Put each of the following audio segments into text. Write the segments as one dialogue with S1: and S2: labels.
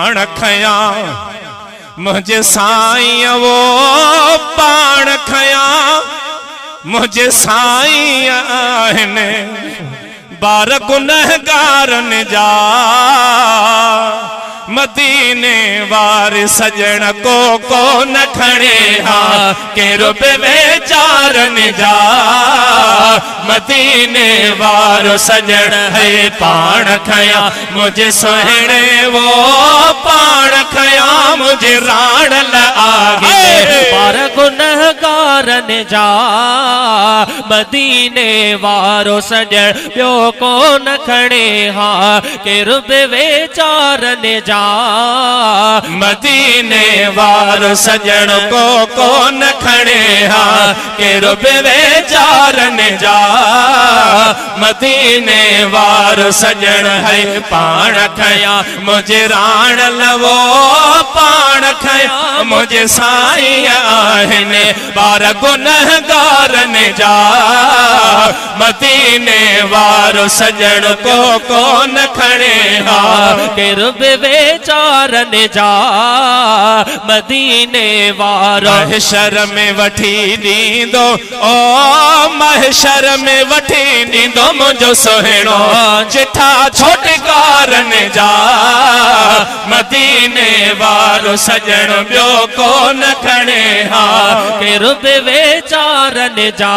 S1: पाण खया मुझे साईं वो पाण खया मुझे साईं आहिनि बार गुनहगारन जा मदीने वार सजन को न खणे हा केरो पे बेचारन जा मदीने वार सजन है पाण खया मुझे सोहणे वो पाण खया मुझे राण आगे
S2: पार गुनहगारन जा मदीने वारो सजन ॿियो को न खणे हा केरो पे बेचारन जा
S1: मदीने वार सजन को न खणे हा केरो बे बेचारन जा मदीने वार सजन है पाण खया मुझे राण लवो पाण खया मुझे साईं आहिनि बार गुनहगारन जा मदीने वार सजन को न खणे हा
S2: केरो बे बेचारन जा मदीने वारो
S1: महशर में वठी ॾींदो ओ महशर में वठी ॾींदो मुंहिंजो सुहिणो चिठा छोटकारन जा मदीने वारो सजन ॿियो को न खणे हा
S2: केरो बे बेचारन जा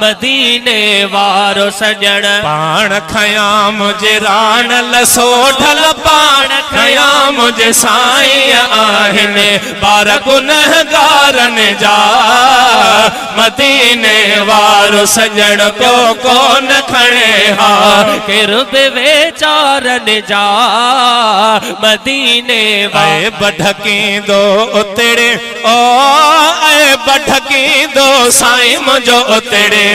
S2: मदीने वारो सजन
S1: पाण खया मुझे राण लसोढल पाण खया मुझे साईं आहिनि बार गुनहगारन जा मदीने वारो सजन को न खणे हा
S2: केरो बे बेचारन जा मदीने
S1: वाए बढकींदो उतड़े ओ ऐ बढकींदो साईं मुंहिंजो उतड़े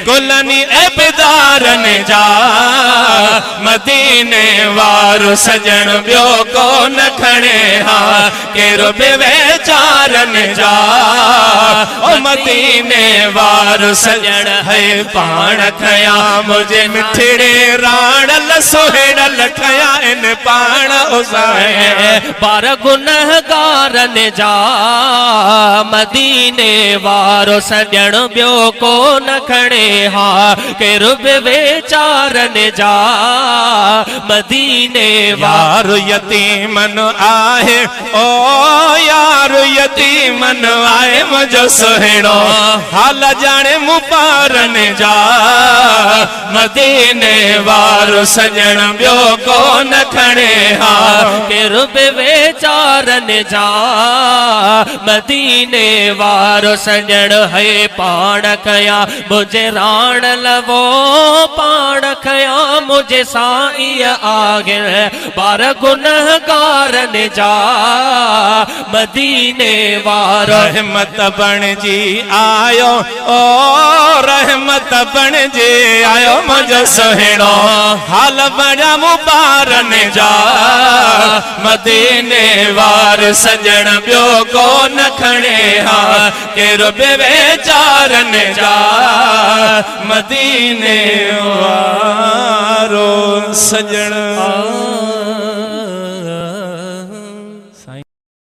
S1: गुलनी एबदारन जा मदीने वारो सजन ॿियो को न खणे हा केरो बे बेचारन जा ओ मदीने वारो सजन है पाण खया मुझे मिठड़े राण लसोहेड़ल खया इन पाण उसाए
S2: बार गुनहगारन जा मदीने वारो सजन ॿियो को न खणे हा केरो बे बेचारन जा मदीने
S1: यार यतीमन आहे ओ यार यतीमन आहे मुझो सुहिणो हाल जाने मुपारन जा मदीने वारो सजन ॿियो को न खणे हा
S2: केरो बे बेचारन जा मदीने वारो सजन है पाण खया मुझे राण लवो पाण खया मुझे साईं आगे बार गुनहगारन जा मदीने वारो
S1: रहमत बन जी आयो ओ रहमत बन जी आयो मुझो सुहिणो हाल बड़ा मुबारन जा मदीने वार सजन ॿियो को न खणे हा केरो बे बेचारन जा मदीने वारो सजन